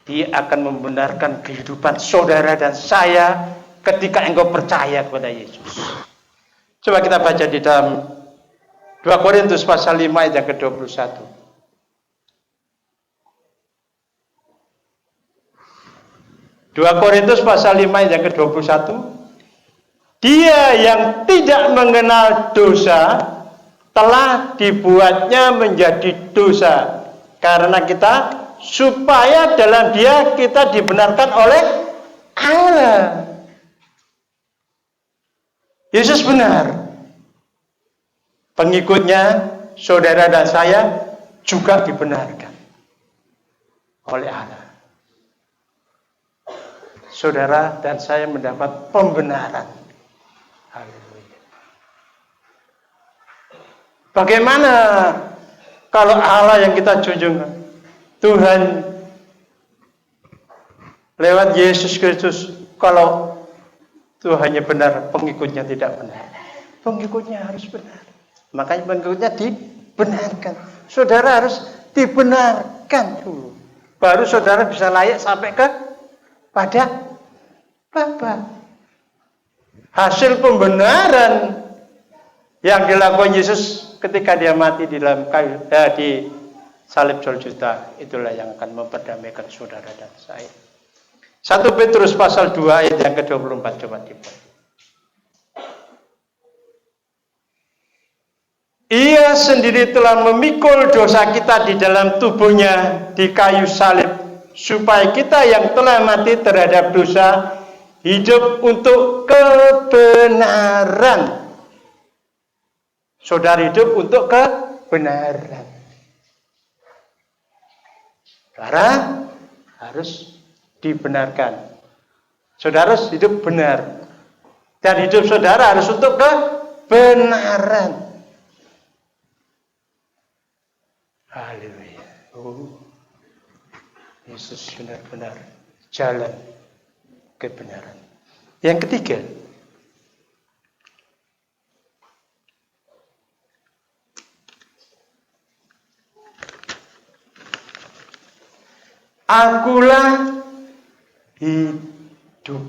Dia akan membenarkan kehidupan saudara dan saya ketika engkau percaya kepada Yesus. Coba kita baca di dalam 2 Korintus pasal 5 ayat yang ke-21. 2 Korintus pasal 5 ayat yang ke-21. Dia yang tidak mengenal dosa telah dibuatnya menjadi dosa karena kita, supaya dalam dia kita dibenarkan oleh Allah. Yesus benar. Pengikutnya, saudara dan saya juga dibenarkan oleh Allah. Saudara dan saya mendapat pembenaran. Haleluya. Bagaimana kalau Allah yang kita junjung, Tuhan lewat Yesus Kristus, kalau Tuhannya benar, pengikutnya tidak benar. Pengikutnya harus benar. Makanya pengikutnya dibenarkan. Saudara harus dibenarkan dulu. Baru saudara bisa layak sampai pada Bapa. Hasil pembenaran yang dilakukan Yesus ketika dia mati di dalam kayu, di salib Golgota, itulah yang akan memperdamaikan saudara dan saya. 1 Petrus pasal 2 ayat yang ke-24, coba dibuat. Ia sendiri telah memikul dosa kita di dalam tubuhnya di kayu salib, supaya kita yang telah mati terhadap dosa hidup untuk kebenaran. Saudara hidup untuk kebenaran. Saudara harus dibenarkan. Saudara harus hidup benar. Dan hidup saudara harus untuk kebenaran. Haleluya. Oh, Yesus benar-benar jalan kebenaran. Yang ketiga, akulah hidup.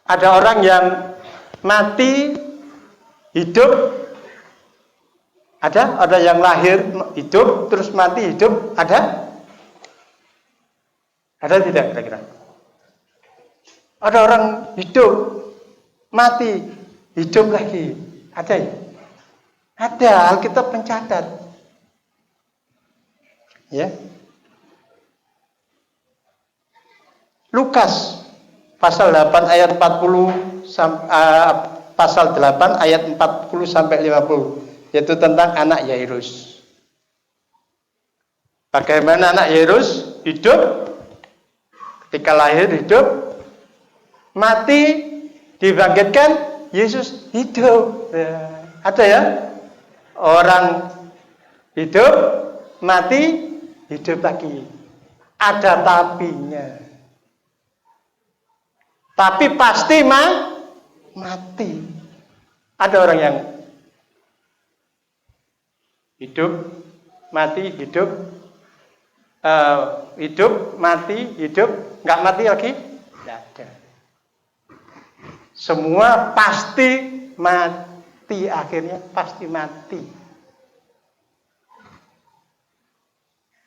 Ada orang yang mati, hidup. Ada yang lahir, hidup, terus mati, hidup. Ada? Ada tidak kira-kira? Ada orang hidup, mati, hidup lagi. Ada ya? Ada, Alkitab mencatat. Ya. Lukas pasal 8 ayat 40 pasal 8 ayat 40 sampai 50, yaitu tentang anak Yairus. Bagaimana anak Yairus hidup, ketika lahir hidup, mati, dibangkitkan, Yesus hidup. Ya. Ada ya? Orang hidup, mati, hidup lagi. Ada tapinya. Tapi pasti mati. Ada orang yang hidup, mati, hidup, hidup, mati, hidup, nggak mati lagi? Nggak ada. Semua pasti mati, akhirnya pasti mati.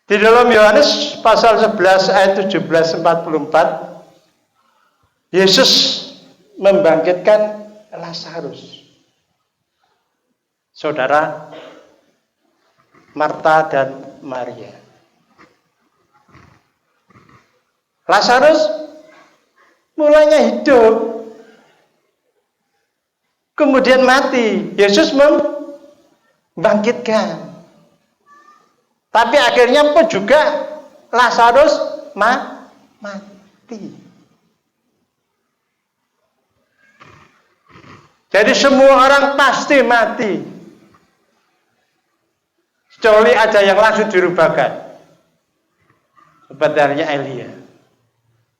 Di dalam Yohanes pasal 11 ayat 17-44, Yesus membangkitkan Lazarus. Saudara Marta dan Maria. Lazarus mulanya hidup, kemudian mati. Yesus membangkitkan. Tapi akhirnya pun juga Lazarus mati. Jadi semua orang pasti mati. Kecuali ada yang langsung dirubahkan. Seperti halnya Elia.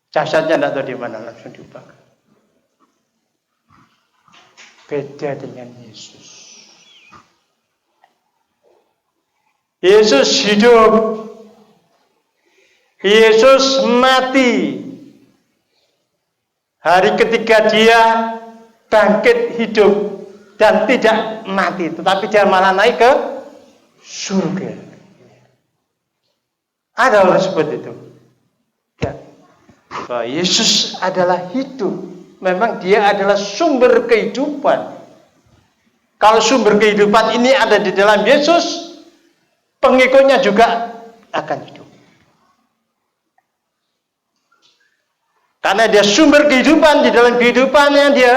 Jasadnya tidak tahu di mana, langsung diubahkan. Beda dengan Yesus. Yesus hidup. Yesus mati. Hari ketiga dia bangkit hidup dan tidak mati, tetapi dia malah naik ke surga. Ada orang seperti itu. Ya. Bahwa Yesus adalah hidup. Memang dia adalah sumber kehidupan. Kalau sumber kehidupan ini ada di dalam Yesus, pengikutnya juga akan hidup. Karena dia sumber kehidupan, di dalam kehidupannya dia,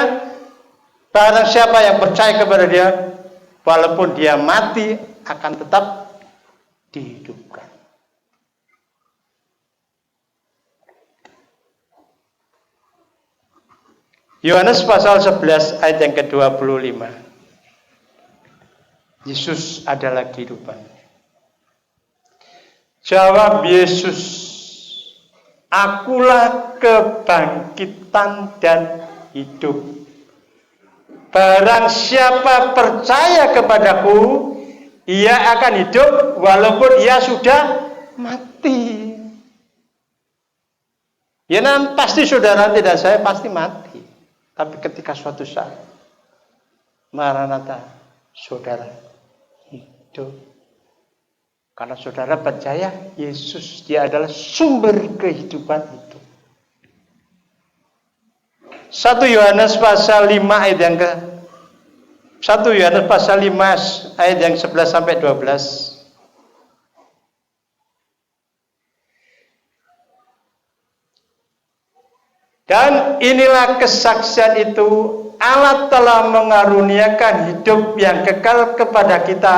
barang siapa yang percaya kepada dia, walaupun dia mati, akan tetap dihidupkan. Yohanes pasal 11 ayat yang ke-25. Yesus adalah kehidupan. Jawab Yesus, akulah kebangkitan dan hidup. Barang siapa percaya kepadaku, ia akan hidup walaupun ia sudah mati. Ya pasti saudara tidak saya pasti mati. Tapi ketika suatu saat, Maranatha, saudara hidup. Karena saudara percaya Yesus dia adalah sumber kehidupan itu. 1 Yohanes pasal 5 ayat yang ke 1 Yohanes pasal 5 ayat yang 11 sampai 12. Dan inilah kesaksian itu, Allah telah mengaruniakan hidup yang kekal kepada kita,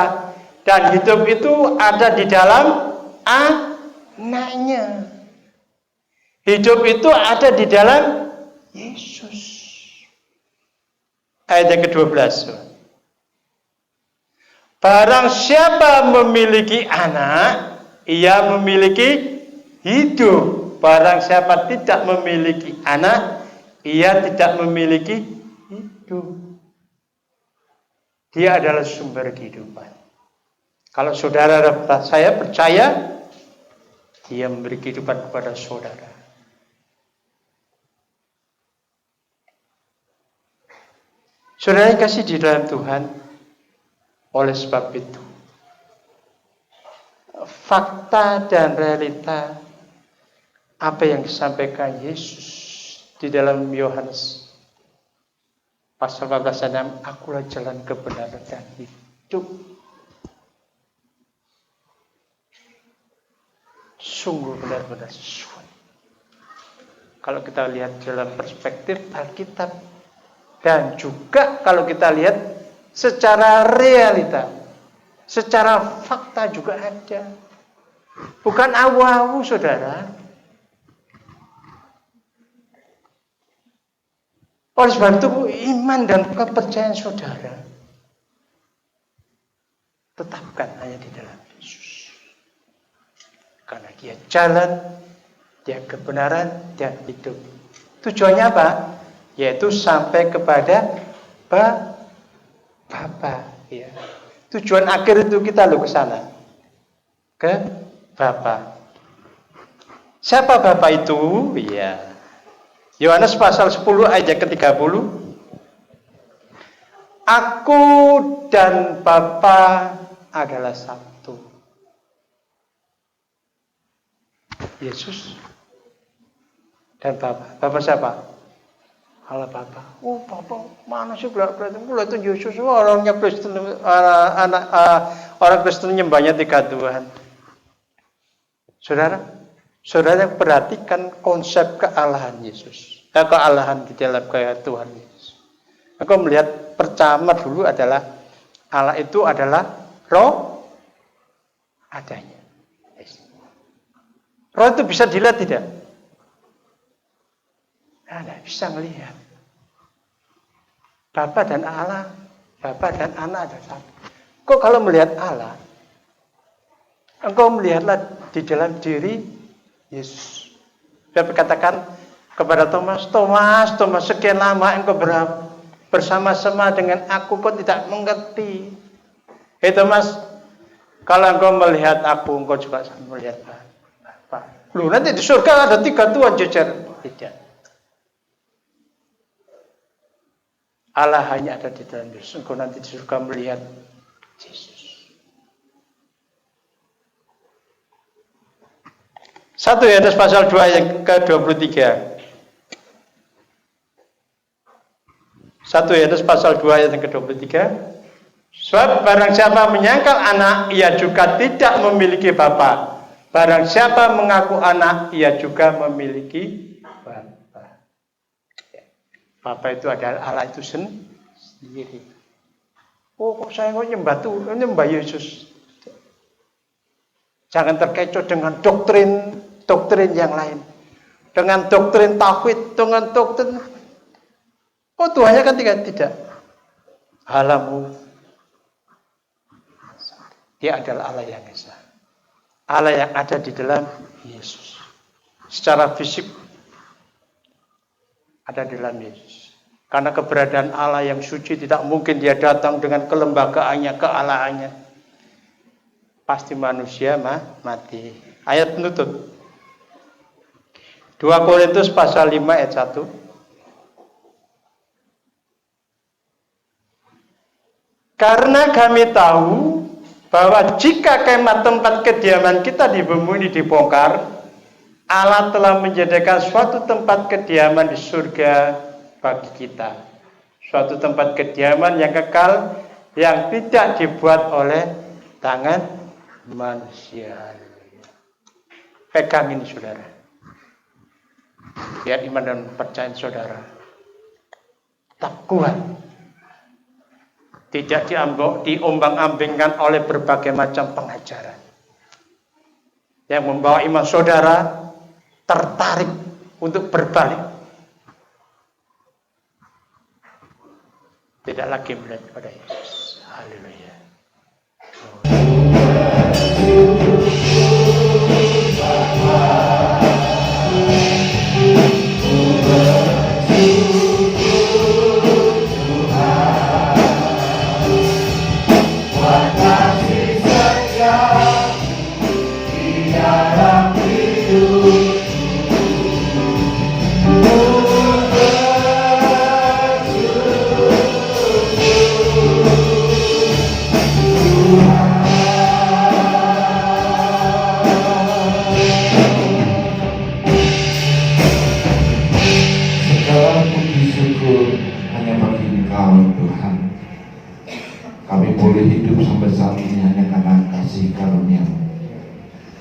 dan hidup itu ada di dalam Anaknya. Hidup itu ada di dalam Yesus. Ayat yang ke-12. Barang siapa memiliki anak, ia memiliki hidup. Barang siapa tidak memiliki anak, ia tidak memiliki hidup. Dia adalah sumber kehidupan. Kalau saudara saya percaya, dia memberi kehidupan kepada saudara. Saudara kasih di dalam Tuhan, oleh sebab itu, fakta dan realita apa yang disampaikan Yesus di dalam Yohanes pasal 14 akulah jalan kebenaran dan hidup. Sungguh benar-benar sesuai. Kalau kita lihat dalam perspektif Alkitab, dan juga kalau kita lihat secara realita, secara fakta juga ada. Bukan awu-awu, saudara. Oleh sebab itu, iman dan kepercayaan saudara tetapkan hanya di dalam Yesus. Karena dia jalan, dia kebenaran, dia hidup. Tujuannya apa? Yaitu sampai kepada Bapa. Ya. Tujuan akhir itu kita ke sana. Ke Bapa. Siapa Bapa itu? Ya. Yohanes pasal 10 ayat ke-30. Aku dan Bapa adalah satu. Yesus dan Bapa. Bapa siapa? Allah Bapa. Oh Bapa, mana sih berarti? Mulai itu Yesus orangnya Kristen, orang Kristen nyembahnya 3 Tuhan. Saudara perhatikan konsep kealahan Yesus. Kealahan di dalam Tuhan Yesus. Aku melihat pertama dulu adalah Allah itu adalah roh adanya. Roh itu bisa dilihat tidak? Anda bisa melihat Bapa dan Allah, Bapa dan Anak ada satu. Kok kalau melihat Allah, engkau melihatlah di dalam diri Yesus. Saya berkatakan kepada Thomas, sekian lama engkau bersama-sama dengan aku, kau tidak mengerti. Hei Thomas, kalau engkau melihat aku, engkau juga melihat Bapa. Loh, nanti di surga ada 3 Tuhan jejer. Tidak. Allah hanya ada di dalam Yesus. Engkau nanti di surga melihat Yesus. 1 Yohanes pasal 2 yang ke-23. 1 Yohanes pasal 2 ayat yang ke-23. Sebab barang siapa menyangkal anak, ia juga tidak memiliki bapa. Barang siapa mengaku anak, ia juga memiliki bapa. Bapa itu adalah Allah itu sendiri. Oh, kok saya nyembah Yesus? Jangan terkecoh dengan doktrin yang lain. Dengan doktrin tauhid, dengan doktrin. Oh, Tuhannya kan tidak. Allahmu. Dia adalah Allah yang esa. Allah yang ada di dalam Yesus. Secara fisik ada di dalam Yesus. Karena keberadaan Allah yang suci tidak mungkin dia datang dengan kelembagaannya, kealahannya. Pasti manusia mati. Ayat penutup. 2 Korintus pasal 5 ayat 1. Karena kami tahu bahwa jika kemah tempat kediaman kita di bumi ini dibongkar, Allah telah menyediakan suatu tempat kediaman di surga bagi kita. Suatu tempat kediaman yang kekal, yang tidak dibuat oleh tangan manusia. Pegang ini saudara. Biar iman dan percaya saudara tetap kuat. Tidak diombang-ambingkan oleh berbagai macam pengajaran yang membawa iman saudara tertarik untuk berbalik. Tidak lagi melihat pada Yesus. Haleluya.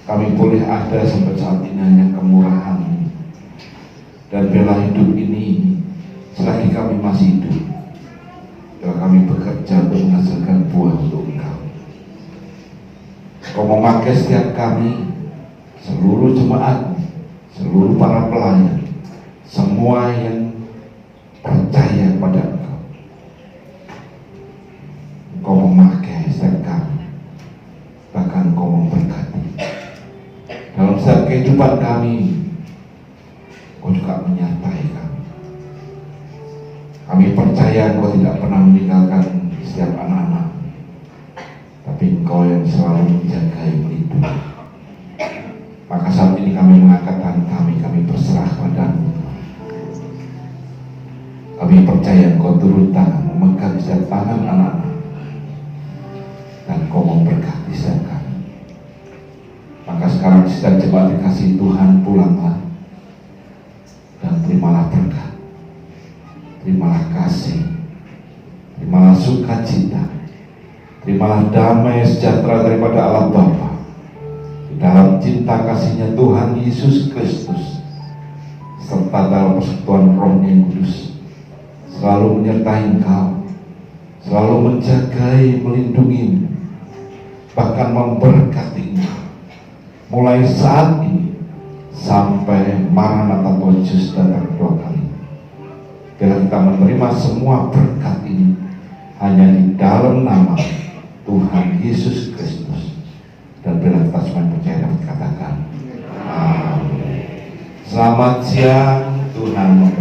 Kami boleh ada sampai saat ini hanya kemurahan dan bela hidup ini selagi kami masih hidup. Kalau kami bekerja untuk menghasilkan buah untuk Engkau. Kau memakai setiap kami, seluruh jemaat, seluruh para pelayan, semua yang percaya pada Engkau. Kau memakai setiap kami, bahkan Kau memberkati. Dalam setiap kehidupan kami, Kau juga menyertai kami. Kami percaya Kau tidak pernah meninggalkan setiap anak-anak, tapi Engkau yang selalu menjaga, melindungi. Maka saat ini kami mengangkat tangan kami berserah padamu. Kami percaya Engkau turun tangan, memegang setiap tangan anak-anak, dan Kau memberkati setiap kami. Maka sekarang setiap jemaat dikasih Tuhan, pulanglah dan terimalah berkat, terimalah kasih, terimalah sukacita, terimalah damai sejahtera daripada Allah Bapa di dalam cinta kasihnya Tuhan Yesus Kristus, serta dalam persekutuan Roh-Nya yang kudus selalu menyertai Engkau, selalu menjagai, melindungi, bahkan memberkati Engkau mulai saat ini sampai Maranatha Tuhan Yesus datang kedua kali. Bila kita menerima semua berkat ini hanya di dalam nama Tuhan Yesus Kristus, dan bila kita semua percaya dapat katakan amin. Selamat siang, Tuhan memberkati.